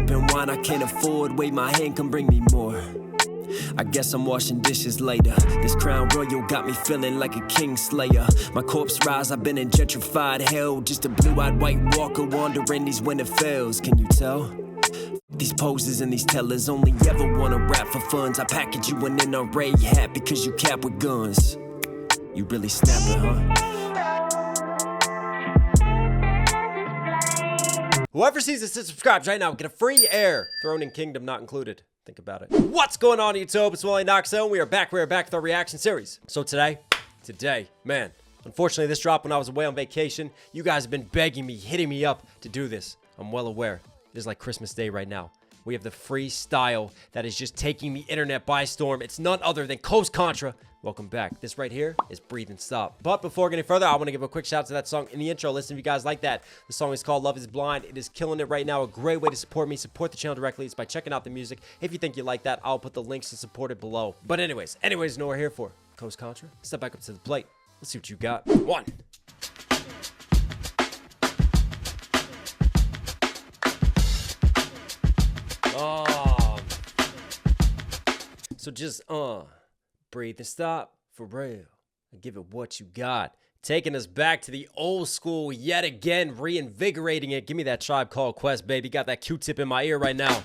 sipping wine I can't afford. Wave my hand, come bring me more. I guess I'm washing dishes later. This crown royal got me feeling like a king slayer. My corpse rise, I've been in gentrified hell. Just a blue-eyed white walker wandering these winter fells. Can you tell? These poses and these tellers only ever wanna rap for funds. I package you an NRA hat because you cap with guns. You really snapping, huh? Whoever sees this and subscribes right now, get a free air. Throne and Kingdom not included. Think about it. What's going on, YouTube? It's Willie Knox, and we are back with our reaction series. So today, man, unfortunately this dropped when I was away on vacation. You guys have been begging me, hitting me up to do this. I'm well aware. It is like Christmas Day right now. We have the freestyle that is just taking the internet by storm. It's none other than Coast Contra. Welcome back. This right here is Breathe and Stop. But before getting further, I want to give a quick shout out to that song in the intro. Listen, if you guys like that. The song is called Love is Blind. It is killing it right now. A great way to support me, support the channel directly is by checking out the music. If you think you like that, I'll put the links to support it below. But anyways, you know what we're here for. Coast Contra, step back up to the plate. Let's see what you got. One. Oh. So just, breathe and stop for real and give it what you got. Taking us back to the old school yet again, reinvigorating it. Give me that Tribe Called Quest, baby. Got that Q-tip in my ear right now.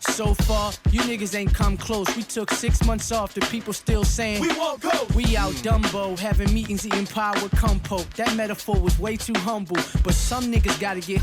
So far, you niggas ain't come close. We took 6 months off, the people still saying we won't go. We out Dumbo, having meetings, eating pie with compote. That metaphor was way too humble, but some niggas gotta get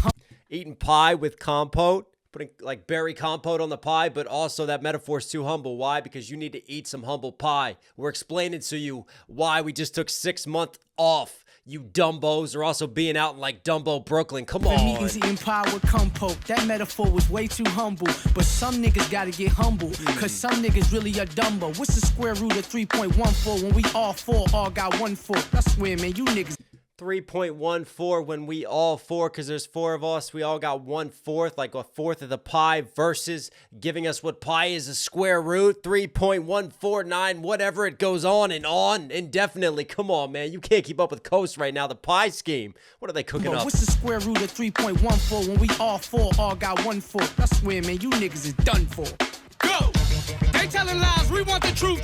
eating pie with compote, putting like berry compote on the pie, but also that metaphor is too humble. Why? Because you need to eat some humble pie. We're explaining to you why we just took 6 months off. You dumbos are also being out in like Dumbo, Brooklyn. Come on. Meetings, eating pie with compote. That metaphor was way too humble, but some niggas gotta get humble, cause some niggas really are Dumbo. What's the square root of 3.14 when we all four all got 1 fourth? I swear, man, you niggas 3.14 when we all four, because there's 4 of us, we all got 1/4, like a fourth of the pie, versus giving us what pi is a square root, 3.149, whatever. It goes on indefinitely. Come on, man, you can't keep up with Coast right now. The pie scheme, what are they cooking up? What's the square root of 3.14 when we all four all got 1/4? I swear, man, you niggas is done for. Go! They telling lies, we want the truth.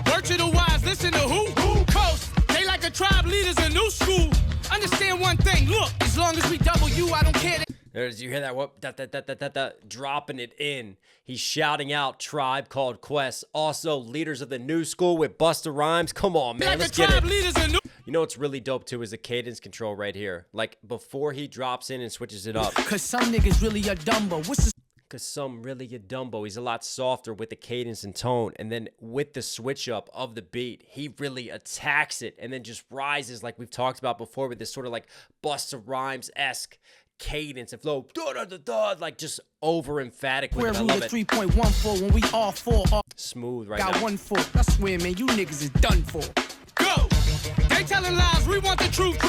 Word to the wise, listen to who? Coast. They like a tribe leaders in new school. Understand one thing, look, as long as we double you, I don't care. There's, you hear that? What? Dropping it in. He's shouting out Tribe Called Quest. Also, leaders of the new school with Busta rhymes. Come on, man, let's get it. You know what's really dope too is the cadence control right here. Like before he drops in and switches it up. Cause some niggas really are Dumbo. What's the Cause some really a Dumbo. He's a lot softer with the cadence and tone, and then with the switch up of the beat, he really attacks it and then just rises like we've talked about before with this sort of like Busta Rhymes-esque cadence and flow, like just over emphatic with it. I love it. 3.14 when we all four smooth right got now. 1/4. I swear, man, you niggas is done for. Go! They telling lies, we want the truth.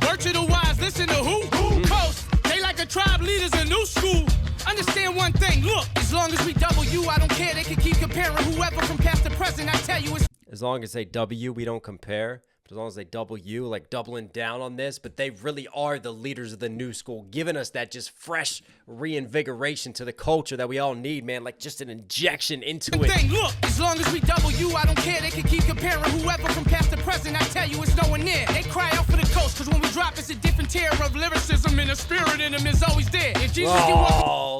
Word to the wise, listen to who? Coast. They like a tribe leaders in new school. Understand one thing, look, as long as we double you, I don't care. They can keep comparing whoever from past to present. I tell you, it's as long as they W, we don't compare. But as long as they double you, like doubling down on this, but they really are the leaders of the new school, giving us that just fresh reinvigoration to the culture that we all need, man. Like just an injection into it. Thing, look, as long as we double you, I don't care. They can keep comparing whoever from past to present. I tell you, it's no one near. They cry out for the coast, cause when we drop, it's a different tier of lyricism, and the spirit in them is always there. If Jesus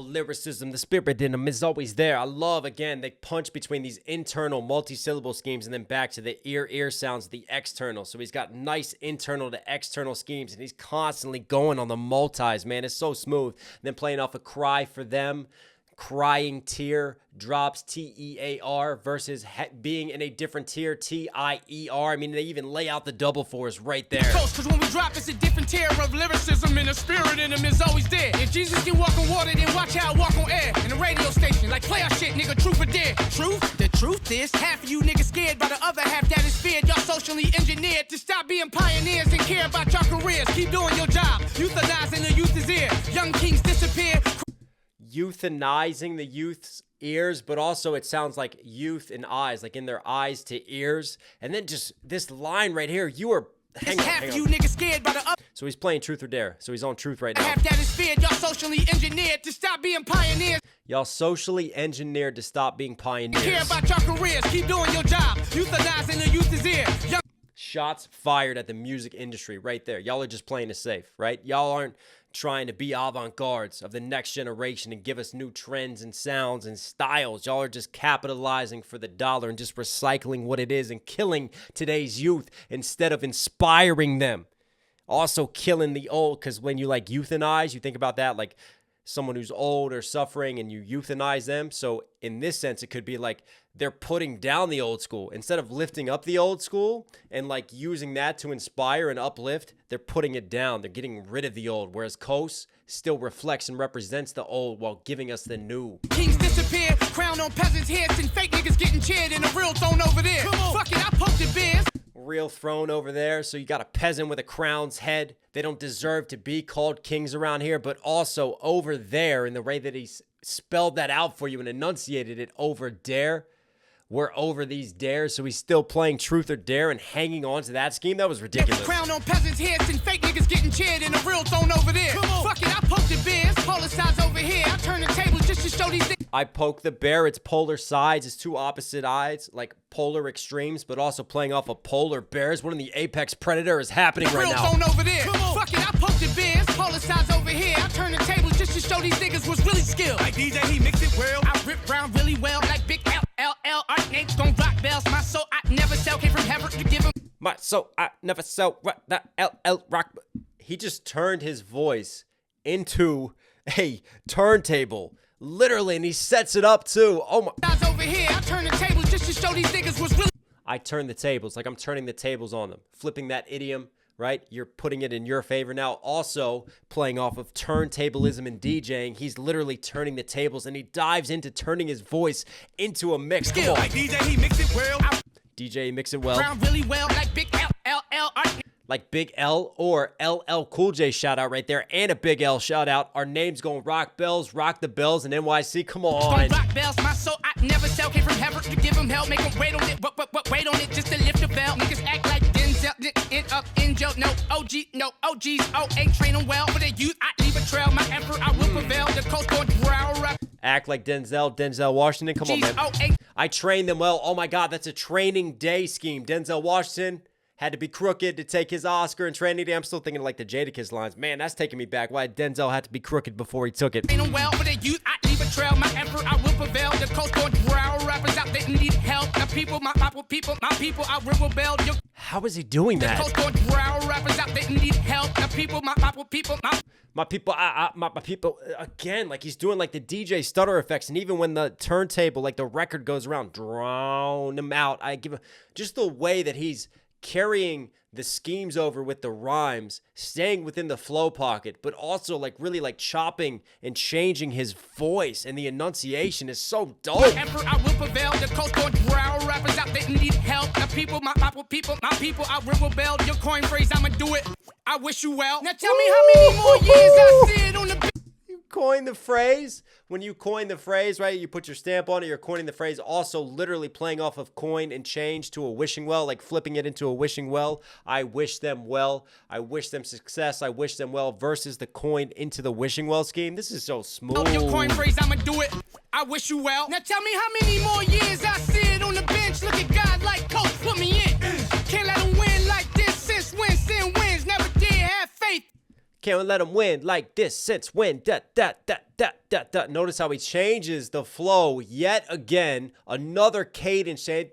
lyricism, the spirit in them is always there. I love, again, they punch between these internal multi-syllable schemes and then back to the ear sounds, the external. So he's got nice internal to external schemes, and he's constantly going on the multis, man. It's so smooth. And then playing off a Cry for Them, crying tear, drops T-E-A-R versus being in a different tier, T-I-E-R. I mean, they even lay out the double fours right there. Cause when we drop, it's a different tier of lyricism, and the spirit in them is always there. If Jesus can walk on water, then watch how I walk on air. In the radio station, like play our shit, nigga, truth or dare. Truth? The truth is, half of you niggas scared by the other half that is feared. Y'all socially engineered to stop being pioneers and care about your careers. Keep doing your job. Euthanizing the youth is here. Young kings disappear. Euthanizing the youth's ears, but also it sounds like youth and eyes, like in their eyes to ears. And then just this line right here, you are Hang on, hang on. You niggas scared by the up. So he's playing Truth or Dare. So he's on Truth right now. Half that is feared. Y'all socially engineered to stop being pioneers. Y'all socially engineered to stop being pioneers. Care about your careers. Keep doing your job. Euthanizing the youth is here. Young Shots fired at the music industry right there. Y'all are just playing it safe, right? Y'all aren't trying to be avant-gardes of the next generation and give us new trends and sounds and styles. Y'all are just capitalizing for the dollar and just recycling what it is and killing today's youth instead of inspiring them. Also killing the old, because when you like euthanize, you think about that like someone who's old or suffering and you euthanize them. So in this sense, it could be like they're putting down the old school. Instead of lifting up the old school and like using that to inspire and uplift, they're putting it down. They're getting rid of the old, whereas Coast still reflects and represents the old while giving us the new. Kings disappear, crown on peasants' heads, and fake niggas getting cheered in a real throne over there. Fuck it, I poked the bears. Real throne over there, so you got a peasant with a crown's head. They don't deserve to be called kings around here, but also over there in the way that he spelled that out for you and enunciated it, over dare. We're over these dares, so he's still playing Truth or Dare and hanging on to that scheme. That was ridiculous. Crown on peasants' heads and fake niggas getting cheered in a real throne over there. Fuck it, I poked the bears. Polar sides over here. I turn the tables just to show these niggas. I poke the bear. It's polar sides. It's two opposite sides, like polar extremes, but also playing off of polar bears. One of the apex predator is happening right now. Real throne over there. Fuck it, I poked the bears. Polar sides over here. I turn the tables just to show these niggas was really skilled. Like DJ, he mix it well. I rip round really well, like Big LL. Our names gon' rock bells. My soul I never sell. Came from heaven to give him. My soul I never sell. That LL rock. He just turned his voice into a turntable. Literally, and he sets it up too. Oh my. Over here, I turn the tables just to show these niggas was really. I turn the tables, like I'm turning the tables on them. Flipping that idiom, right? You're putting it in your favor now. Also playing off of turntablism and DJing. He's literally turning the tables, and he dives into turning his voice into a mix. Come on. Like DJ, he mix it well. DJ, mix it well. Round really well, like Big LL. Like Big L or LL Cool J shout out right there, and a Big L shout out. Our name's going rock bells, rock the bells, and NYC. Come on. Rock bells, my soul I never sell. Came from heaven to give him hell, make him wait on it. Wait on it just to lift the bell. Niggas act like Denzel, in jail. No OG, no OGs. Oh, ain't train them well. For the youth, I leave a trail. My emperor, I will prevail. The Coast Contra. Act like Denzel Washington. Come on, man. I train them well. Oh my God, that's a training day scheme. Denzel Washington had to be crooked to take his Oscar in Training Day. I'm still thinking like the Jadakiss lines. Man, that's taking me back. Why Denzel had to be crooked before he took it. Well, for the youth, I leave a trail. My emperor, I will prevail. The Coast Contra rappers out there need help. The people, my people, I will rebel. How is he doing that? The Coast Contra rappers out there need help. The people, my people, my people, again, like he's doing like the DJ stutter effects, and even when the turntable, like the record goes around, drown him out. I give him just the way that he's carrying the schemes over with the rhymes, staying within the flow pocket, but also like really like chopping and changing his voice, and the enunciation is so dope. Emperor, I will prevail. The Coast Contra rappers out there need help. The people, my people, I will rebel. Your coin phrase, I'ma do it. I wish you well. Now tell me how many more years I sit on the. Coin the phrase. When you coin the phrase, right, you put your stamp on it, you're coining the phrase. Also literally playing off of coin and change to a wishing well, like flipping it into a wishing well. I wish them well. I wish them success. I wish them well versus the coin into the wishing well scheme. This is so smooth. Your coin phrase, I'ma do it. I wish you well. Now tell me how many more years I sit on the bench. Look at God like Coach, put me in. Can't let him win like this since when sin wins. Never did have faith. Can't let him win like this since when. Notice how he changes the flow yet again. Another cadence change.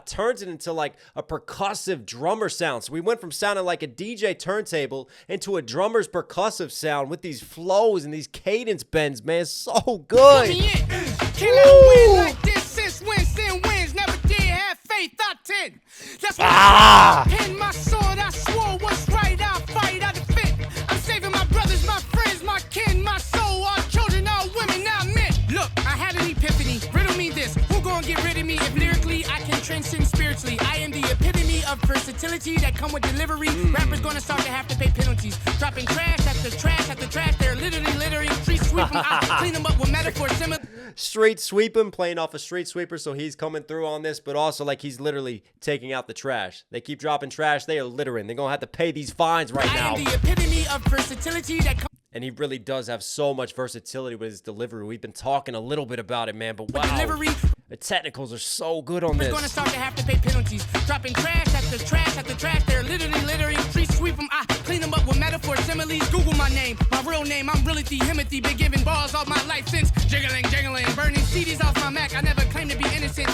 Turns it into like a percussive drummer sound. So we went from sounding like a DJ turntable into a drummer's percussive sound with these flows and these cadence bends, man. It's so good. Can't let him win like this since when sin wins. Never did have faith. I 10. That's why I pin my sword. I swore what's right. I fight. I defend. I'm saving my brothers, my friends, my kin, my soul, our children, our women, our men. Look, I had an epiphany. Riddle me this. Who gonna get rid of me if lyrically I can transcend spiritually? I am the epitome of versatility that come with delivery. Rappers gonna start to have to pay penalties. Dropping trash after trash after trash. They're literally littering streets. Sweep them out. Clean them up with metaphors similar. street sweeping, playing off a street sweeper, so he's coming through on this, but also like he's literally taking out the trash. They keep dropping trash, they are littering. They're gonna have to pay these fines right now. I am the epitome of versatility that comes And he really does have so much versatility with his delivery. We've been talking a little bit about it, man, but wow. delivery. The technicals are so good on this. We're gonna start to have to pay penalties. Dropping trash after trash after trash. They're literally littering. Street sweep them. I clean them up with metaphors, similes. Google my name, my real name. I'm really Timothy. Been giving balls all my life since jiggling, jiggling. Burning CDs off my Mac. I never claimed to be innocent.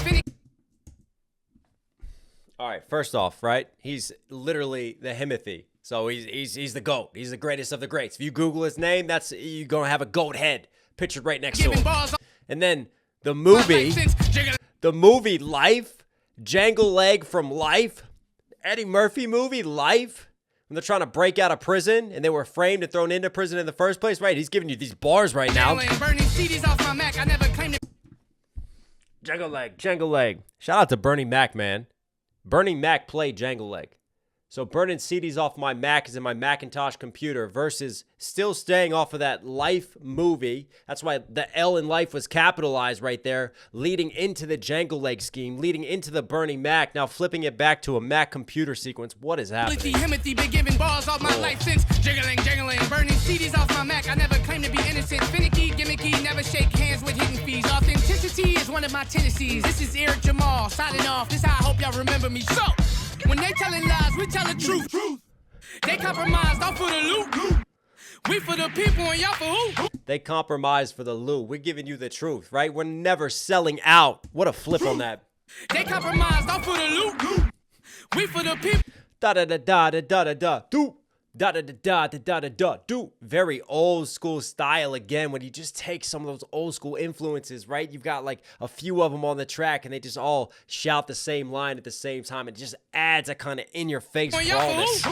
All right, first off, right? He's literally the Himothy. So he's the GOAT. He's the greatest of the greats. If you Google his name, you're gonna have a goat head pictured right next to him. And then the movie Life, Jangle Leg from Life, Eddie Murphy movie Life, when they're trying to break out of prison and they were framed and thrown into prison in the first place, right? He's giving you these bars right now. Burning CDs off my Mac. I never claimed to. Jangle Leg. Shout out to Bernie Mac, man. Bernie Mac played Jangle Leg. So burning CDs off my Mac is in my Macintosh computer versus still staying off of that Life movie. That's why the L in Life was capitalized right there, leading into the Jangle Leg scheme, leading into the Bernie Mac, now flipping it back to a Mac computer sequence. What is happening? Timothy been giving balls all my life since jiggling, jiggling. Burning CDs off my Mac. I never claimed to be innocent. Finicky, gimmicky, never shake hands with hidden fees. Authenticity is one of my tendencies. This is Eric Jamal, signing off. This how I hope y'all remember me. So, when they telling lies, we tell the truth. They compromised, all for the loot. We for the people and y'all for who? They compromised for the loot. We're giving you the truth, right? We're never selling out. What a flip on that. They compromised, all for the loot. We for the people. Da-da-da-da-da-da-da-da. Do. Da-da-da-da-da-da-da-da. Do. Very old school style again when you just take some of those old school influences, right? You've got like a few of them on the track and they just all shout the same line at the same time. It just adds a kind of in-your-face rawness.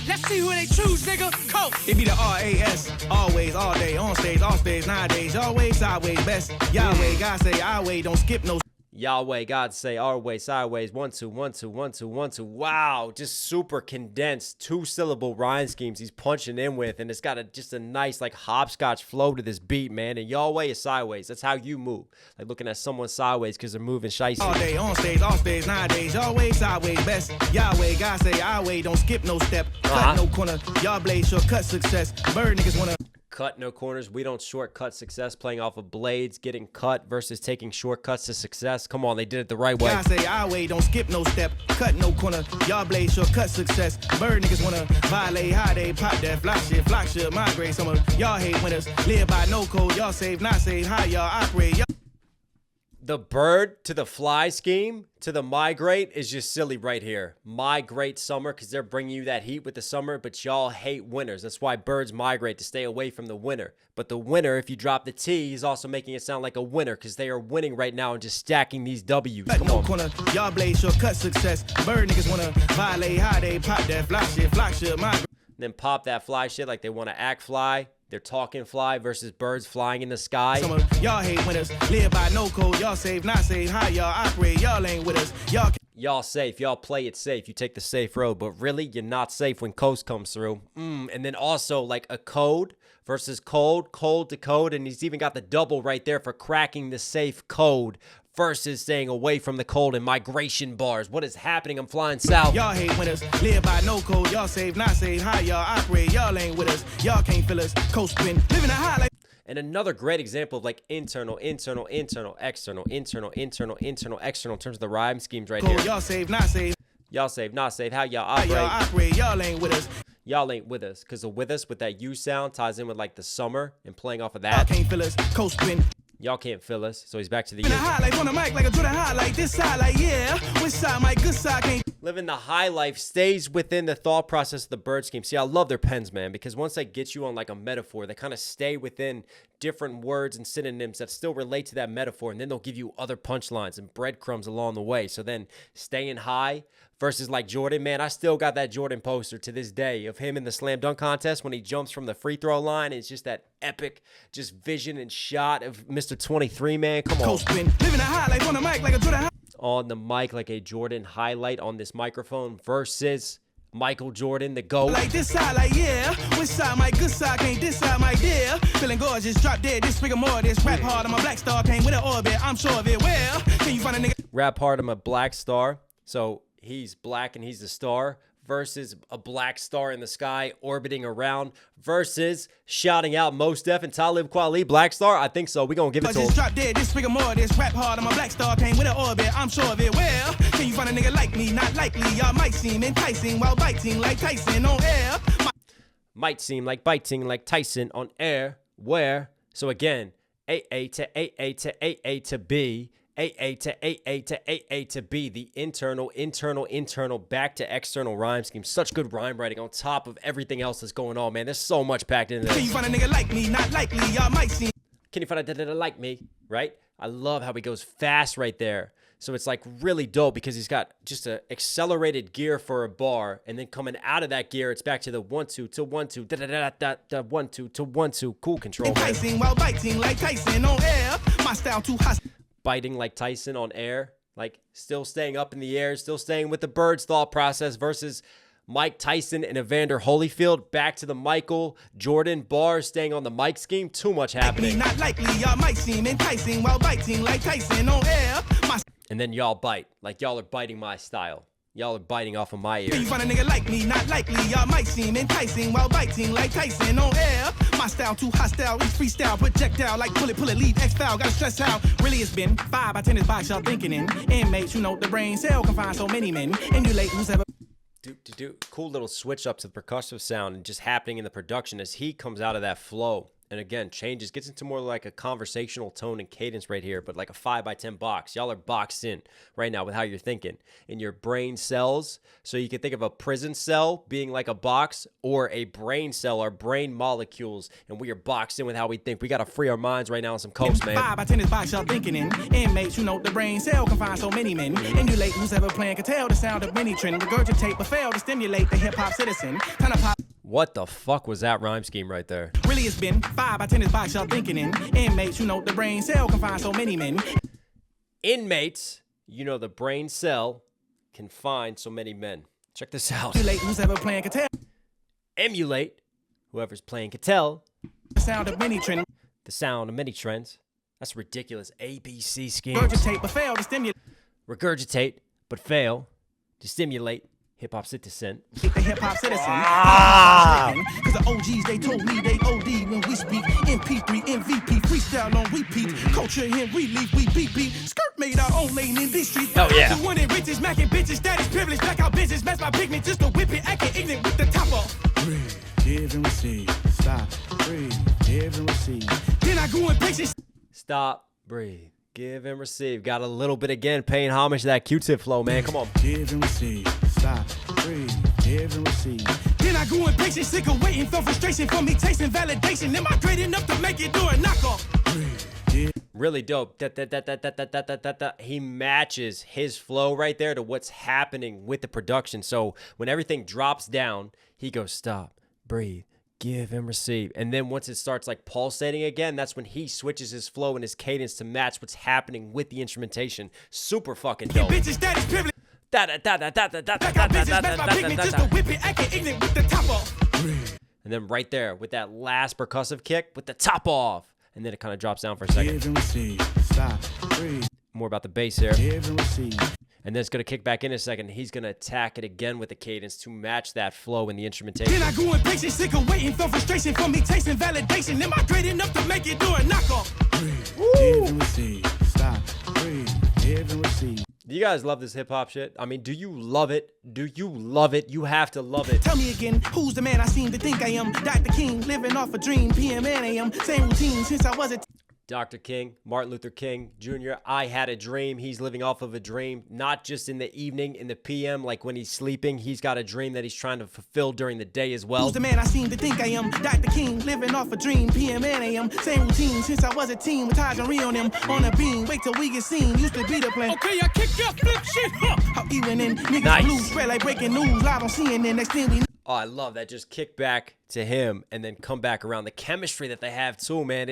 Let's see who they choose, nigga. Coast. It be the R-A-S, always, all day, on stage, off stage, nowadays, always, sideways, best. Yahweh, God say, our way, don't skip no. Yahweh, God say, our way, sideways, 1, 2, 1, 2, 1, 2, 1, 2. Wow, just super condensed 2-syllable rhyme schemes he's punching in with, and it's got just a nice like hopscotch flow to this beat, man. And Yahweh is sideways. That's how you move, like looking at someone sideways because they're moving shiesty. All day, on stage, off stage, nowadays, always, sideways, best. Yahweh, God say, our way, don't skip no step. Cut no corner, y'all blaze shortcut success. Bird niggas wanna. Cut no corners. We don't shortcut success. Playing off of blades, getting cut versus taking shortcuts to success. Come on, they did it the right way. I say our way, don't skip no step. Cut no corner, y'all blaze shortcut success. Bird niggas wanna violate how they pop that flock shit, migrate. Some of y'all hate winners. Live by no code, y'all save, not save. How y'all operate? Y'all. The bird to the fly scheme to the migrate is just silly right here. Migrate summer because they're bringing you that heat with the summer, but y'all hate winters. That's why birds migrate, to stay away from the winter. But the winner, if you drop the T, is also making it sound like a winner because they are winning right now and just stacking these W's. Come on. Corner, y'all blaze shortcut success. Bird niggas wanna violate how they pop that flock shit, migrate. Then pop that fly shit like they want to act fly. They're talking fly versus birds flying in the sky. Some of y'all hate winners. Live by no code. Y'all save, not save. How y'all operate? Y'all ain't with us. Y'all safe. Y'all play it safe. You take the safe road. But really, you're not safe when Coast comes through. And then also like a code versus cold to code. And he's even got the double right there for cracking the safe code versus staying away from the cold and migration bars. What is happening? I'm flying south. Y'all hate winners. Live by no code. Y'all save, not save. How y'all operate? Y'all ain't with us. Y'all can't feel us. Coast spin. Living a high life. And another great example of like internal, external, in terms of the rhyme schemes right here. Y'all save, not save. Y'all save, not save. How y'all How operate? y'all operate? Y'all ain't with us. Y'all ain't with us. Because the with us with that U sound ties in with like the summer and playing off of Y'all that. can't feel us. Coast spin. Y'all can't feel us. So he's back to the Living a U. high life on the mic like a Jordan highlight. This side like yeah. Which side? My good side can't. Living the high life stays within the thought process of the bird scheme. See, I love their pens, man, because once they get you on like a metaphor, they kind of stay within different words and synonyms that still relate to that metaphor, and then they'll give you other punchlines and breadcrumbs along the way. So then staying high versus like Jordan, man, I still got that Jordan poster to this day of him in the slam dunk contest when he jumps from the free throw line. It's just that epic just vision and shot of Mr. 23, man. Come on. Coast spin. Living a high life on the mic like a Jordan. On the mic like a Jordan highlight on this microphone versus Michael Jordan, the GOAT. Like this side, like yeah. Which side, my good side, can't this side, my dear. Feeling gorgeous, drop dead, this figure more. This rap hard, I'm a black star, came with an orbit, I'm sure of it. Where can you find a nigga? Rap hard, I'm a black star. So he's black and he's the star. Versus a black star in the sky orbiting around versus shouting out Mos Def and Talib Kweli, Black Star. I think so. We're going to give it to him. Drop dead, this figure more, this rap hard, I'm a black star, came with an orbit, I'm sure of it. Where can you find a nigga like me? Not likely, y'all might seem enticing while biting like Tyson on air. Might seem like biting like Tyson on air. Where? So again, AA to AA to AA to B. AA to AA to AA to B, the internal, back to external rhyme scheme. Such good rhyme writing on top of everything else that's going on, man. There's so much packed into this. Can you find a nigga like me? Not likely, y'all might see. Can you find a nigga like me? Right? I love how he goes fast right there. So it's like really dope because he's got just an accelerated gear for a bar, and then coming out of that gear, it's back to the 1-2 to 1-2, da da da da da 1-2 to 1-2. Cool control, man. Enticing while biting like Tyson on air. My style too hot. Biting like Tyson on air, like still staying up in the air, still staying with the bird's thought process versus Mike Tyson and Evander Holyfield. Back to the Michael Jordan bars, staying on the mic scheme. Too much happening. Not likely, y'all might seem enticing while biting like Tyson on air. And then y'all bite, like y'all are biting my style. Y'all are biting off of my ear. Can you find a nigga like me? Not likely, y'all might seem enticing while biting like Tyson on air. My style too hostile, we freestyle, projectile like pull it, leave X-File, gotta stress out. Really it's been 5 by 10 is box y'all thinking in. Inmates, you know the brain cell can find so many men. Emulate who's ever. Cool little switch up to the percussive sound and just happening in the production as he comes out of that flow. And again, changes, gets into more like a conversational tone and cadence right here, but like a 5 by 10 box. Y'all are boxed in right now with how you're thinking in your brain cells. So you can think of a prison cell being like a box or a brain cell, our brain molecules, and we are boxed in with how we think. We got to free our minds right now on some coast, man. 5 by 10 is box y'all thinking in. Inmates, you know the brain cell can find so many men. Emulate who's ever playing can tell the sound of many trend. Regurgitate but fail to stimulate the hip-hop citizen. Kind of pop. What the fuck was that rhyme scheme right there? Really it's been 5 by 10 is box y'all thinking in. Inmates, you know the brain cell can find so many men. Inmates, you know the brain cell can find so many men. Check this out. Emulate who's ever playing can tell. Emulate whoever's playing can tell. The sound of many trend. The sound of many trends. That's ridiculous. ABC schemes. Regurgitate but fail to stimulate. Regurgitate but fail to stimulate. Hip-hop citizen. The hip-hop citizen. Cause the OGs, they told me they OD when we speak. MP3, MVP, freestyle on repeat. Culture in relief, we beat. Skirt made our own lane in these streets. Oh, yeah. The one in riches, macking bitches, status, privilege. Blackout business, match my pigment just to whip it. Acting ignorant with the top off. Breathe, give and receive. Stop, breathe, give and receive. Then I grew impatient. Stop, breathe, give and receive. Got a little bit again, paying homage to that Q-tip flow, man. Come on. Give and receive. Stop, breathe, give and receive. Then I grew impatient, sick of waiting, felt frustration from me tasting validation. Am I great enough to make it do a knockoff? Really dope. He matches his flow right there to what's happening with the production. So when everything drops down, he goes stop, breathe, give and receive. And then once it starts like pulsating again, that's when he switches his flow and his cadence to match what's happening with the instrumentation. Super fucking dope. And then right there with that last percussive kick with the top off. And then it kind of drops down for a second. More about the bass here. And then it's going to kick back in a second. He's going to attack it again with the cadence to match that flow in the instrumentation. Then I grew impatient, sick of waiting, felt frustration from me tasting validation. Am I great enough to make it do a knockoff? Give and receive. Stop. Breathe. Give and receive. Do you guys love this hip-hop shit? I mean, do you love it? Do you love it? You have to love it. Tell me again, who's the man I seem to think I am? Dr. King, living off a dream, PM and AM. Same routine since I was a Dr. King, Martin Luther King Jr., I had a dream. He's living off of a dream, not just in the evening, in the PM, like when he's sleeping. He's got a dream that he's trying to fulfill during the day as well. Who's the man I seem to think I am? Dr. King, living off a dream, PM and AM. Same routine since I was a teen with Taj and Ree on them. On a beam, wait till we get seen. Used to be the plan. Okay, I kick your flip shit. How even in niggas Nice. blue, spread like breaking news. Live on CNN, next thing we Oh, I love that. Just kick back to him and then come back around. The chemistry that they have too, man.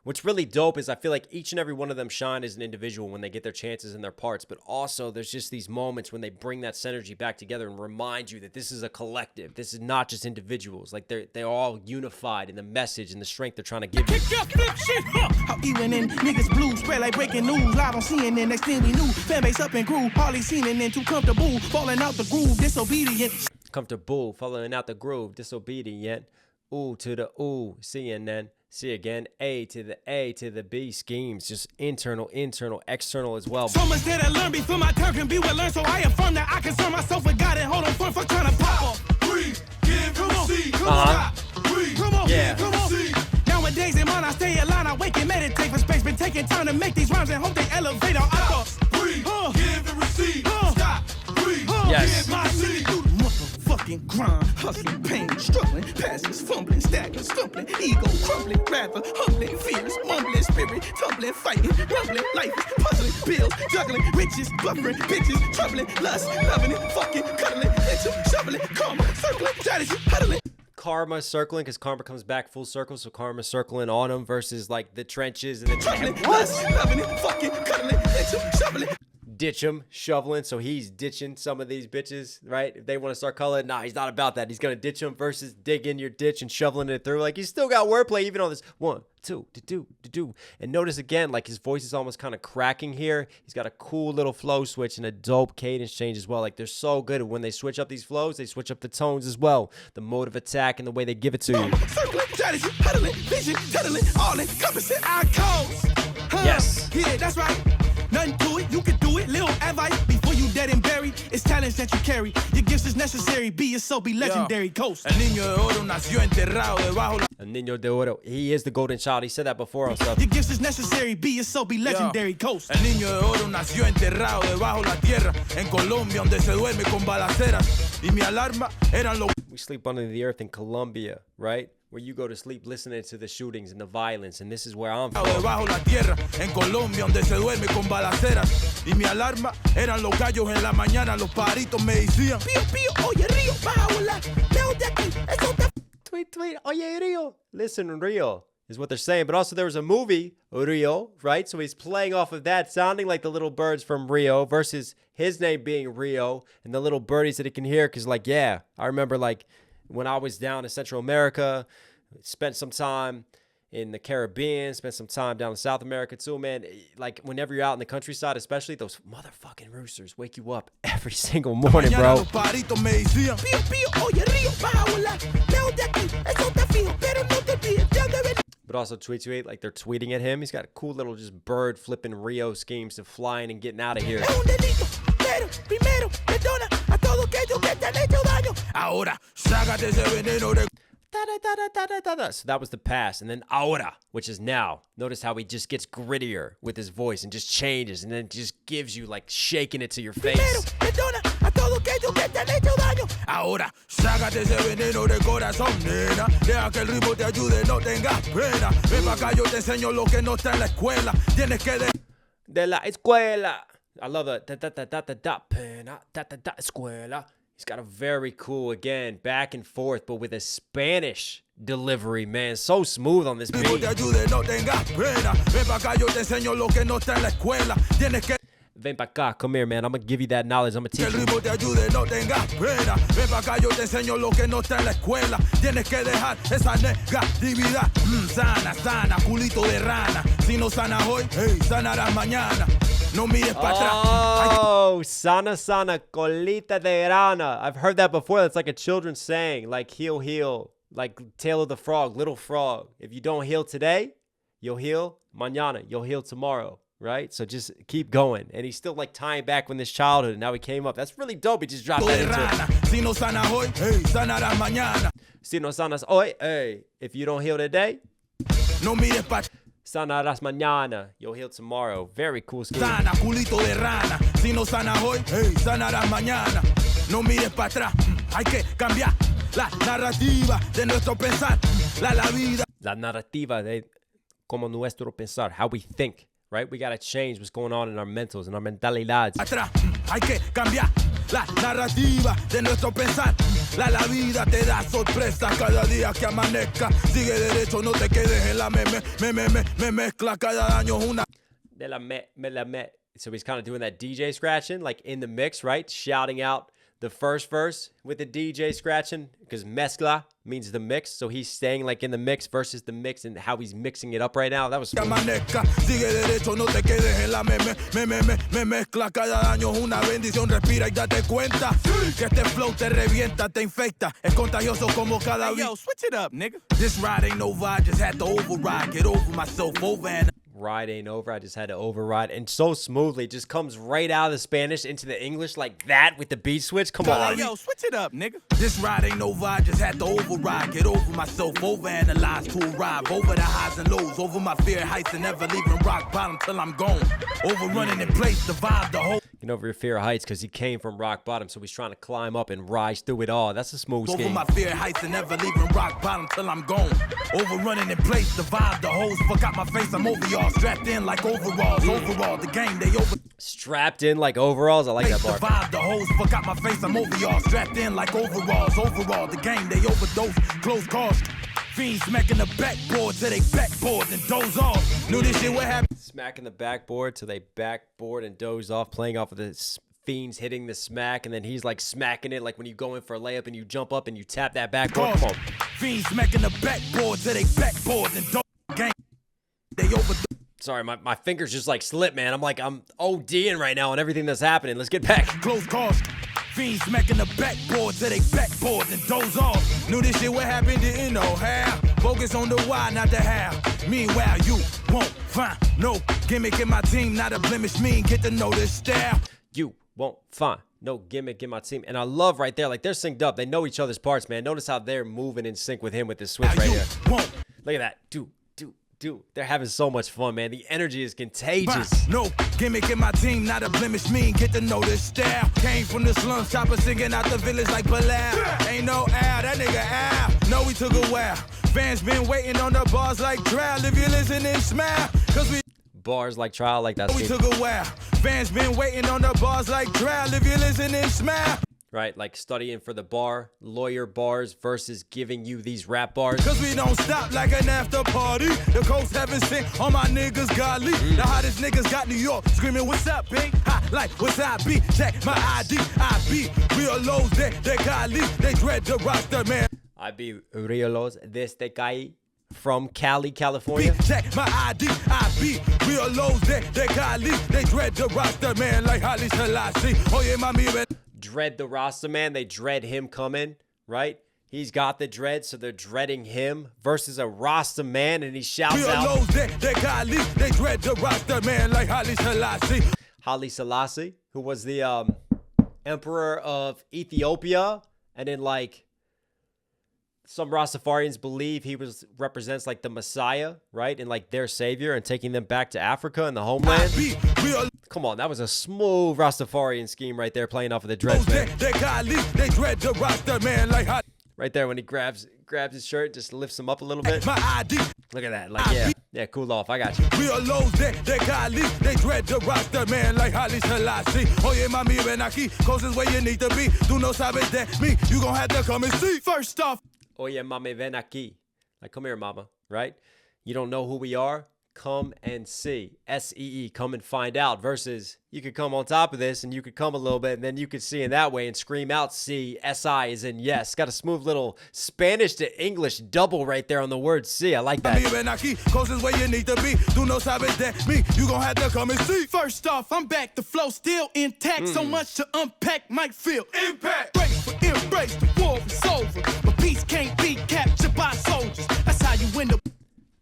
What's really dope is I feel like each and every one of them shine as an individual when they get their chances in their parts, but also there's just these moments when they bring that synergy back together and remind you that this is a collective. This is not just individuals. Like they're all unified in the message and the strength they're trying to give you. How even in niggas blue spread like breaking news. Live on CNN, next thing we knew. Fan base up and grew. Hardly seen and then too comfortable. Falling out the groove, disobedient. Comfortable, following out the groove, disobedient. Ooh to the ooh, CNN. See again, A to the B schemes, just internal, external as well. So much that I learned before my turn can be well learned. So I affirm that I concern myself with God and hold on for trying to pop off. Breathe, give, receive, come on, breathe, come on, yeah, come on. Nowadays in mind I stay aligned, I wake and meditate for space. Been taking time to make these rhymes and hope they elevate our thoughts. Breathe, give and receive, stop, breathe, yes. Give and receive. Motherfucking grind, hustling, pain, struggling, passes, fumbling, staggering, stumbling, ego crumbling, rather humbling, fears, mumbling, spirit, tumbling, fighting, rumbling, life is puzzling, bills, juggling, riches, buffering, bitches, troubling, lust, loving it, fucking, cuddling, itching, shoveling, karma, circling, strategy, huddling. Karma circling, because karma comes back full circle, so karma circling on them versus like the trenches and the loving it, fucking, cuddling, itching, shoveling. Ditch him, shoveling, so he's ditching some of these bitches, right? If they want to start calling, nah, he's not about that. He's gonna ditch them versus dig in your ditch and shoveling it through. Like, he's still got wordplay even on this 1, 2, do. And notice again, like his voice is almost kind of cracking here. He's got a cool little flow switch and a dope cadence change as well. Like, they're so good when they switch up these flows, they switch up the tones as well. The mode of attack and the way they give it to you. Circling, strategy, huddling, vision, tunnelling, all encompassing our codes. Yes. Yeah, that's right. Nothing to it, you can do it. Little advice before you dead and buried. It's talents that you carry. Your gifts is necessary. Be yourself, be legendary. Coast. El niño de oro nació enterrado debajo la. El niño de oro. He is the golden child. He said that before on stuff. Your gifts is necessary. Be yourself, be legendary. Coast. El niño de oro nació enterrado debajo la tierra en Colombia donde se duerme con balaceras y mi alarma eran los. We sleep under the earth in Colombia, right? Where you go to sleep listening to the shootings and the violence, and this is where I'm from. Debajo la tierra en Colombia donde se duerme con balaceras y mi alarma eran los gallos en la mañana, los paritos me decían pío pío, oye Río, vas a volar, lejos de aquí, eso te. Tweet, oye Rio. Listen, Rio is what they're saying, but also there was a movie, Rio, right? So he's playing off of that, sounding like the little birds from Rio versus his name being Rio and the little birdies that he can hear. Because, like, yeah, I remember, like, when I was down in Central America, spent some time in the Caribbean, spent some time down in South America too, man. Like, whenever you're out in the countryside, especially, those motherfucking roosters wake you up every single morning, bro. But also tweet, like they're tweeting at him. He's got a cool little just bird flipping Rio schemes to flying and getting out of here. Ahora, sácate ese veneno de. So that was the past. And then ahora, which is now. Notice how he just gets grittier with his voice and just changes and then just gives you like shaking it to your face. Ahora, sácate ese veneno de corazón, nena. Deja que el ritmo te ayude, no tengas pena. Ven pa' acá, yo te enseño lo que no está en la escuela. Tienes que de la escuela. I love the pena, escuela. He's got a very cool, again, back and forth, but with a Spanish delivery, man. So smooth on this beat. Ven pa' acá, come here, man. I'm gonna give you that knowledge. I'm gonna teach you. Sana, culito de rana. Si no sanas hoy, hey, sanarás mañana. No mires para atrás. Oh, sana, colita de rana. I've heard that before. That's like a children's saying, like heal, like Tail of the Frog, Little Frog. If you don't heal today, you'll heal mañana. You'll heal tomorrow, right? So just keep going. And he's still like tying back when this childhood, and now he came up. That's really dope. He just dropped that into it. Si no sanas hoy, hey, sanarás mañana. Si no sanas hoy, hey, if you don't heal today, no mires para sanarás mañana. You'll heal tomorrow. Very cool scheme. Sana, culito de rana. Si no sanas hoy, hey, sanarás mañana. No mires para atrás. Hay que cambiar la narrativa de nuestro pensar. La vida. La narrativa de como nuestro pensar. How we think, right? We got to change what's going on in our mentals and our mentalidades. Atrás. Hay que cambiar la narrativa de nuestro pensar. La vida te da sorpresa cada día que amanezca. Sigue derecho, no te quedes en la me mezcla cada año una. So he's kind of doing that DJ scratching, like in the mix, right? Shouting out the first verse with the DJ scratching, because mezcla means the mix. So he's staying like in the mix versus the mix and how he's mixing it up right now. That was smooth. Sigue derecho, no te quedes en la me mezcla cada año una bendición. Respira y date cuenta que este flow te revienta, te infecta. Es contagioso como cada Yo, switch it up, nigga. This ride ain't over, I just had to override. Get over myself, over and Ride ain't over. I just had to override. And so smoothly, just comes right out of the Spanish into the English like that with the beat switch. Come on. Yo, switch it up, nigga. This ride ain't over, I just had to override. Get over myself, overanalyze to arrive. Over the highs and lows, over my fear heights and never leaving rock bottom till I'm gone. Overrunning in place, the vibe, the whole. Get over your fear of heights because he came from rock bottom, so he's trying to climb up and rise through it all. That's a smooth scheme. Over my fear heights and never leaving rock bottom till I'm gone. Overrunning in place, the vibe, the hoes. Forgot my face, I'm over y'all. Strapped in like overalls. Overall, the game, they over. Strapped in like overalls. I like that bar. The vibe, the hoes. Forgot my face, I'm over y'all. Strapped in like overalls. Overall, the game, they overdose. Close calls. Fiends smacking the backboard till they backboard and doze off. Knew this shit would happen. Smacking the backboard till they backboard and doze off, playing off of the Fiends hitting the smack, and then he's like smacking it like when you go in for a layup and you jump up and you tap that backboard. Come on. Fiends smacking the backboard till they backboard and doze. Game, they overdose. Sorry, my fingers just like slip, man. I'm ODing right now on everything that's happening. Let's get back. Close calls. Fiends smacking the backboard till they backboard and doze off. Knew this shit would happen, didn't know how. Focus on the why, not the how. Meanwhile, you won't find no gimmick in my team, not a blemish. Me get to know this style. You won't find no gimmick in my team. And I love right there, like they're synced up. They know each other's parts, man. Notice how they're moving in sync with him with this switch right here. Look at that. Dude, they're having so much fun, man. The energy is contagious. No gimmick in my team, not a blemish. Me get to know this style. Came from the slums, chopper singing out the village like Bilal. Ain't no Al, that nigga Al. No, we took a while. Fans been waiting on the bars like trial. If you listen and smile, cause we bars like trial, like that. We took a while. Fans been waiting on the bars like trial. If you listen and smile. Right, like studying for the bar, lawyer bars versus giving you these rap bars. Cause we don't stop like an after party. The coast heaven sent all my niggas godly. The hottest niggas got New York screaming, what's up, big? Hot like, what's I be? Check my ID, I be real lows, they godly. They dread the roster, man. I be real lows, desde Cali, from Cali, California. Check my ID, I be real lows, they godly. They dread the roster, man, like Haile Selassie. Oh yeah, mami, dread the roster, man. They dread him coming, right? He's got the dread, so they're dreading him versus a roster man, and he shouts out. They dread the roster man like Haile Selassie. Haile Selassie, who was the emperor of Ethiopia, and then like some Rastafarians believe he represents like the Messiah, right? And like their savior and taking them back to Africa and the homeland. Come on, that was a smooth Rastafarian scheme right there, playing off of the dreads, man. They dread the roster man like right there when he grabs his shirt, just lifts him up a little bit. My ID. Look at that, like yeah, cool off. I got you. Real lows, they dread the roster man like Haile Selassie. Oh yeah, mami, ven aquí, closest where you need to be. Do no sabes de me, you gon' have to come and see. First off. Oye, mami, ven aquí. Like, come here, mama, right? You don't know who we are? Come and see. S-E-E, come and find out. Versus, you could come on top of this, and you could come a little bit, and then you could see in that way and scream out see. S-I is in yes. Got a smooth little Spanish to English double right there on the word see. I like that. Ven aquí, closest where you need to be. Do no sabes de me, you gon' have to come and see. First off, I'm back. The flow still intact. So much to unpack, might feel impact. Brace for embrace, the war is over. But peace can't be captured by soldiers. That's how you end up.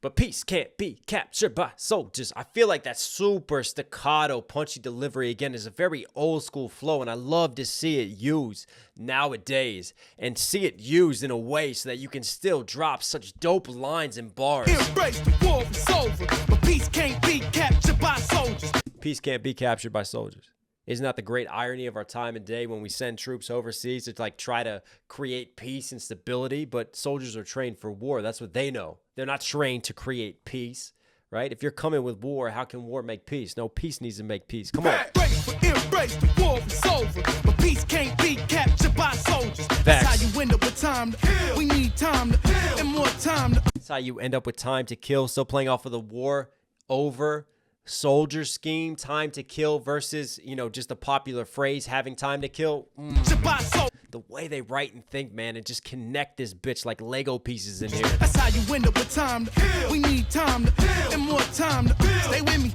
But peace can't be captured by soldiers. I feel like that super staccato, punchy delivery, again, is a very old school flow, and I love to see it used nowadays and see it used in a way so that you can still drop such dope lines and bars. Embrace the war is over, but peace can't be captured by soldiers. Peace can't be captured by soldiers. Isn't that the great irony of our time and day when we send troops overseas to like try to create peace and stability, but soldiers are trained for war. That's what they know. They're not trained to create peace, right? If you're coming with war, how can war make peace? No, peace needs to make peace. Come on. Brace for Embrace the war, it's over. But peace can't be captured by soldiers. That's how you end up with time to kill. We need time to kill and more time to. That's how you end up with time to kill. Still playing off of the war over soldier scheme, time to kill versus, you know, just a popular phrase, having time to kill. The way they write and think, man, and just connect this bitch like Lego pieces in here. That's how you end up with time to kill. We need time to kill and more time to kill. Stay with me.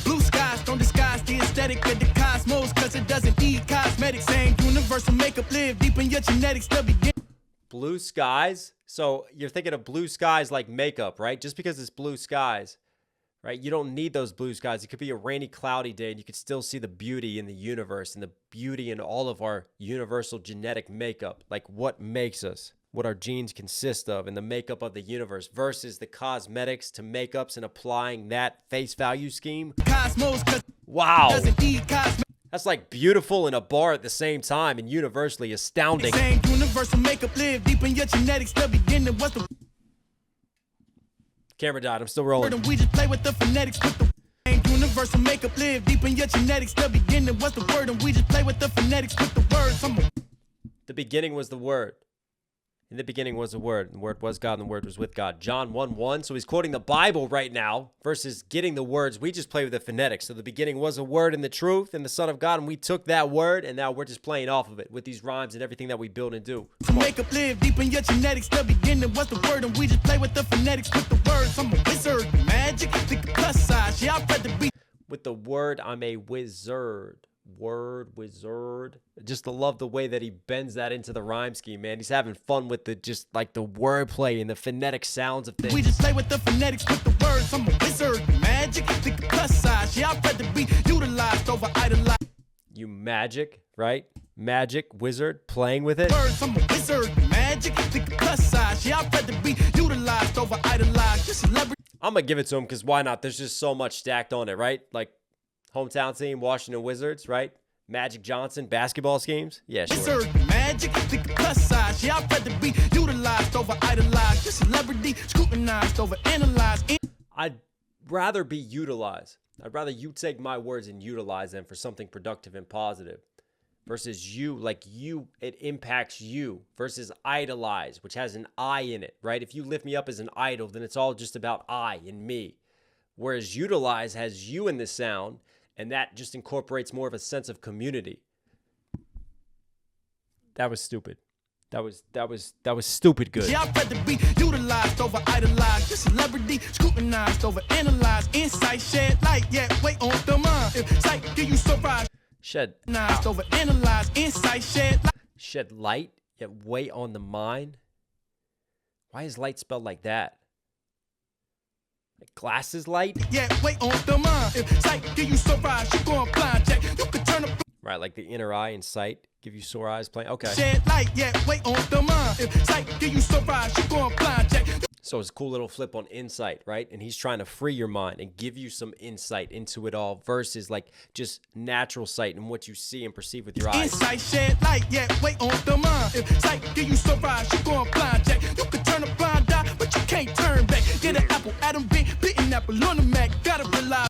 Blue skies don't disguise the aesthetic of the cosmos, cause it doesn't need cosmetics. Ain't universal makeup, live deep in your genetics to begin. Blue skies? So you're thinking of blue skies like makeup, right? Just because it's blue skies, right? You don't need those blue skies. It could be a rainy, cloudy day, and you could still see the beauty in the universe and the beauty in all of our universal genetic makeup, like what makes us, what our genes consist of, and the makeup of the universe versus the cosmetics to makeups and applying that face value scheme. Cosmos, wow. Doesn't need cosmetics. That's like beautiful in a bar at the same time and universally astounding. Same universal makeup, live deep in your genetics to begin. What's the camera died? I'm still rolling. We just play with the phonetics. With the universal makeup, live deep in your genetics to begin. What's the word? And we just play with the phonetics with the words. The beginning was the word. In the beginning was the word, and the word was God, and the word was with God. John 1:1. So he's quoting the Bible right now versus getting the words. We just play with the phonetics. So the beginning was a word and the truth and the Son of God, and we took that word, and now we're just playing off of it with these rhymes and everything that we build and do. Makeup, live deep in your genetics to begin. What's the word? And we just play with the phonetics with the words. I'm a wizard, magic, think plus size. Yeah, I've read the beat. With the word, I'm a wizard. Word, wizard. Just to love the way that he bends that into the rhyme scheme, man. He's having fun with the just like the wordplay and the phonetic sounds of things. We just play with the phonetics with the words. I'm a wizard, magic, think plus size. Yeah, I've read the beat, utilized over idolized. You magic, right? Magic, wizard, playing with it. Words, I'm a wizard, magic, think plus size. Yeah, I've read the beat, utilized over idolized. Just celebrity. I'm gonna give it to him because why not? There's just so much stacked on it, right? Like hometown team, Washington Wizards, right? Magic Johnson, basketball schemes. Yeah, sure. Wizard, magic, think plus size. Yeah, I've read the beat, utilized over idolized. Just celebrity, scrutinized over analyzed. I'd rather be utilized. I'd rather you take my words and utilize them for something productive and positive versus you, like you, it impacts you versus idolize, which has an I in it, right? If you lift me up as an idol, then it's all just about I and me. Whereas utilize has you in the sound, and that just incorporates more of a sense of community. That was stupid. That was stupid good. Yeah, I've read the beat, utilized over idolized. Just celebrity, scrutinized over analyzed. Insight, shed light, yeah, wait on the mind. If sight give you surprise. Shed over analyzed. Insight, shed light. Shed light, yet weigh on the mind. Why is light spelled like that? Like glasses light? Yeah, wait on the mind. If sight give you surprise, you go on blind check. You could turn a right, like the inner eye and sight give you sore eyes playing. Okay. Shed light, yeah, wait on the mind. If sight give you surprise, you go on blind check. So it's a cool little flip on insight, right? And he's trying to free your mind and give you some insight into it all versus like just natural sight and what you see and perceive with your eyes. Insight, shed light, yeah, wait on the mind. If sight give you surprise, you go on blind check. You could turn a blind eye, but you can't turn back. Get an apple, Adam bit, bitten apple on the Mac. Gotta realize.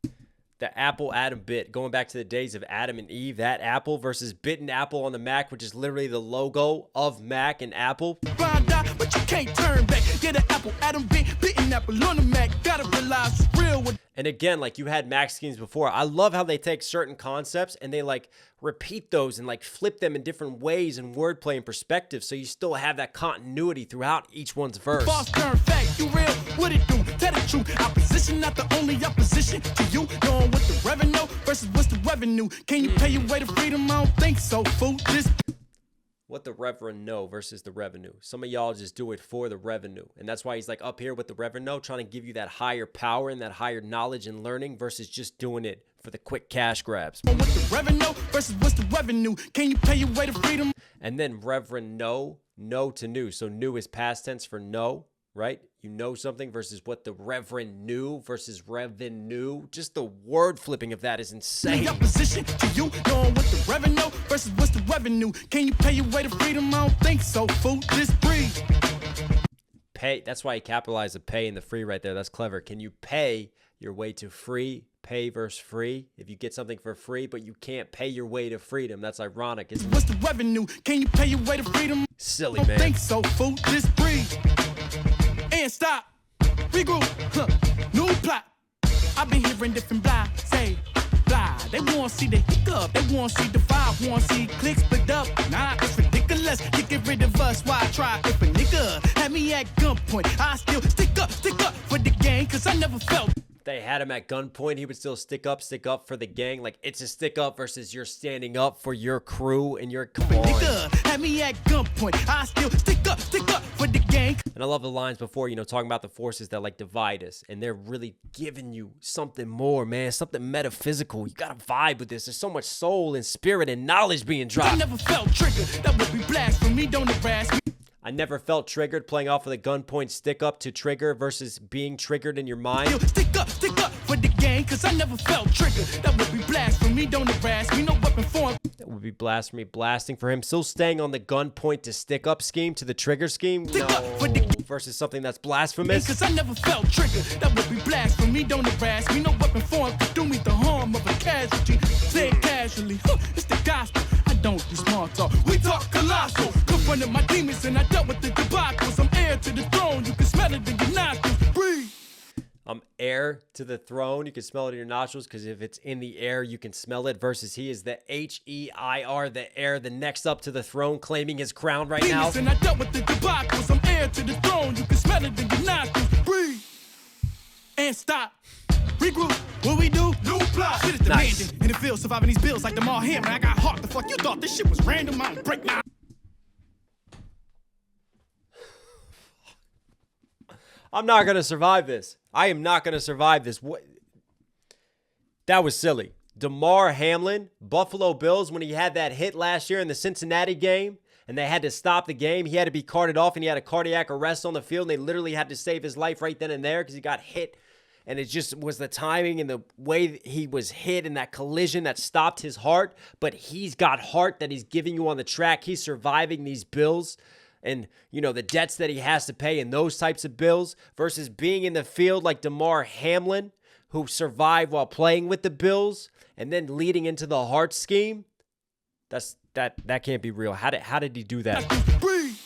The apple Adam bit, going back to the days of Adam and Eve, that apple versus bitten apple on the Mac, which is literally the logo of Mac and Apple. Blind eye, but you can't turn back. Get an apple, Adam bitten apple on the Mac. Gotta realize it's real. And again, like you had Mac schemes before. I love how they take certain concepts and they like repeat those and like flip them in different ways and wordplay and perspective. So you still have that continuity throughout each one's verse. False turn fact, you real, what it do? Tell the truth. Opposition, not the only opposition to you. Going with the revenue versus what's the revenue? Can you pay your way to freedom? I don't think so, fool. Just what the reverend know versus the revenue. Some of y'all just do it for the revenue. And that's why he's like up here with the revenue, trying to give you that higher power and that higher knowledge and learning versus just doing it for the quick cash grabs. With the revenue versus what's the revenue? Can you pay your way to freedom? And then reverend know to new. So new is past tense for know, right? You know something versus what the reverend knew versus revenue. Just the word flipping of that is insane. Opposition to you, going with the revenue versus what's the revenue? Can you pay your way to freedom? I don't think so, fool. Just breathe. Pay. That's why he capitalized the pay and the free right there. That's clever. Can you pay your way to free, pay versus free. If you get something for free, but you can't pay your way to freedom, that's ironic. What's the revenue? Can you pay your way to freedom? Silly, Don't man. think so, fool. Just breathe and stop. Regroup. New plot. I've been hearing different blah, say blah. They want to see the hiccup. They want to see the vibe. Want to see clicks split up. Nah, it's ridiculous. You get rid of us. Why try? If a nigga had me at gunpoint, I still stick up for the gang. Cause I never felt. They had him at gunpoint, he would still stick up for the gang. Like, it's a stick up versus you're standing up for your crew and your come on. Nigga had me at gunpoint. I still stick up for the gang. And I love the lines before, you know, talking about the forces that like divide us, and they're really giving you something more, man, something metaphysical. You gotta vibe with this. There's so much soul and spirit and knowledge being dropped. I never felt triggered. That would be blasphemy. Don't harass me. I never felt triggered, playing off of the gunpoint stick up to trigger versus being triggered in your mind. Stick up for the gang, cause I never felt triggered. That would be blasphemy, don't harass me, no weapon form. That would be blasphemy, blasting for him. Still staying on the gunpoint to stick up scheme, to the trigger scheme. No, versus something that's blasphemous. Cause I never felt triggered. That would be blasphemy, don't harass me, no weapon form could do me the harm of a casualty. Say it casually, it's the gospel. I don't do small talk, we talk colossal. Confronted my demons and I dealt with the debacles. I'm heir to the throne, you can smell it in your nostrils. Breathe. I'm heir to the throne. You can smell it in your nostrils because if it's in the air, you can smell it. Versus he is the H-E-I-R, the heir, the next up to the throne, claiming his crown right now. And I dealt with the debacles. I'm heir to the throne. You can smell it in your nostrils. Breathe and stop. Regroup. What we do? New plot. Shit is demanding. Nice. In the field, surviving these bills like the mall hammer. I got heart. The fuck you thought this shit was random? I don't break now. I'm not going to survive this. I am not going to survive this. What? That was silly. Damar Hamlin, Buffalo Bills, when he had that hit last year in the Cincinnati game, and they had to stop the game, he had to be carted off, and he had a cardiac arrest on the field, and they literally had to save his life right then and there because he got hit. And it just was the timing and the way he was hit and that collision that stopped his heart. But he's got heart that he's giving you on the track. He's surviving these bills. And, you know, the debts that he has to pay and those types of bills versus being in the field like Damar Hamlin, who survived while playing with the Bills and then leading into the heart scheme. That can't be real. How did he do that? Breathe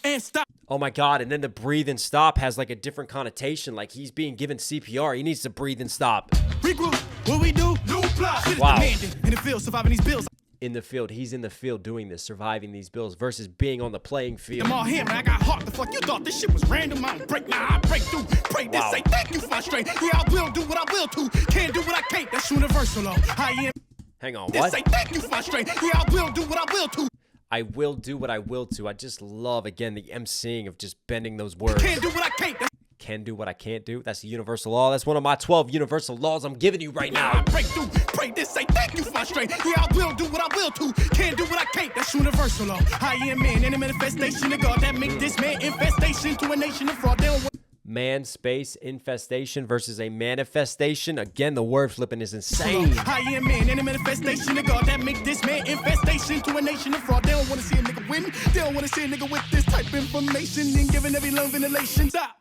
and stop. Oh my God. And then the breathe and stop has like a different connotation. Like he's being given CPR. He needs to breathe and stop. Regroup. What we do? New plot. Shit is Wow. demanding. In the field, surviving these bills. In the field. He's in the field doing this, surviving these bills versus being on the playing field. I'm all here, man. I got heart. The fuck you thought this shit was random? I don't break now. I break through. Pray this. Wow. Say thank you for my strength. Yeah, I will do what I will to. Can't do what I can't. That's universal law. I am. Hang on, This what? say thank you for my strength. Yeah, I will do what I will to. I will do what I will to. I just love, again, the emceeing of just bending those words. Can't do what I can't. That's Can do what I can't do. That's the universal law. That's one of my 12 universal laws I'm giving you right I now. break through. Pray this. Say thank you for my strength. Yeah, I will do what I will to. Can't do what I can't. That's universal law. I am man in a manifestation of God that make this man infestation to a nation of fraud. They don't want Man space infestation versus a manifestation. Again, the word flipping is insane. I am man in a manifestation of God that make this man infestation to a nation of fraud. They don't want to see a nigga win. They don't want to see a nigga with this type of information and giving every love ventilation. Stop.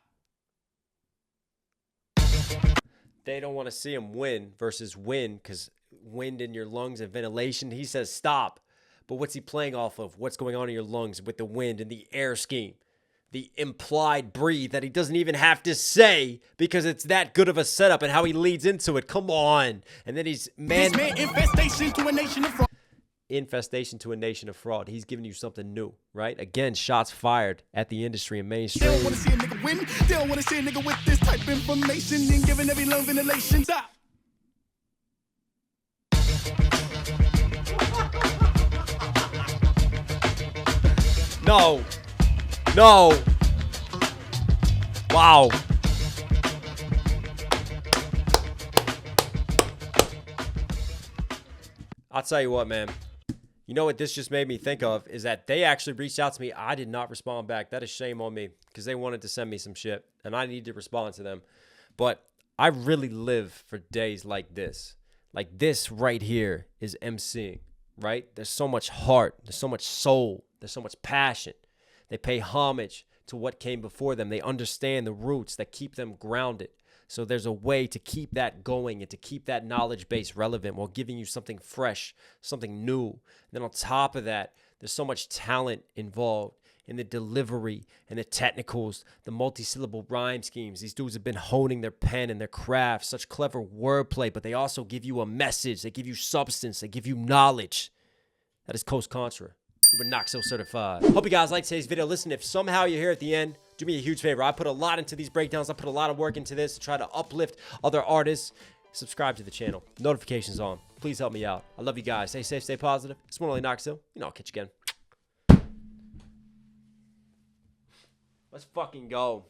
They don't want to see him win versus win because wind in your lungs and ventilation. He says stop. But what's he playing off of? What's going on in your lungs with the wind and the air scheme? The implied breathe that he doesn't even have to say because it's that good of a setup and how he leads into it. Come on. And then he's This man infestation to a nation of fraud. infestation to a nation of fraud. He's giving you something new, right? Again, shots fired at the industry and They mainstream. don't want to see a nigga win. They don't want to see a nigga with this type of information and giving every love ventilation. Stop. No. No. Wow. I'll tell you what, man. You know what this just made me think of is that they actually reached out to me. I did not respond back. That is shame on me because they wanted to send me some shit and I need to respond to them. But I really live for days like this. Like this right here is emceeing, right? There's so much heart. There's so much soul. There's so much passion. They pay homage to what came before them. They understand the roots that keep them grounded. So there's a way to keep that going and to keep that knowledge base relevant while giving you something fresh, something new. And then on top of that, there's so much talent involved in the delivery and the technicals, the multi-syllable rhyme schemes. These dudes have been honing their pen and their craft, such clever wordplay, but they also give you a message. They give you substance. They give you knowledge. That is Coast Contra. We're Knox certified. Hope you guys liked today's video. Listen, if somehow you're here at the end, do me a huge favor. I put a lot into these breakdowns. I put a lot of work into this to try to uplift other artists. Subscribe to the channel. Notifications on. Please help me out. I love you guys. Stay safe, stay positive. It's one only Knox. You know, I'll catch you again. Let's fucking go.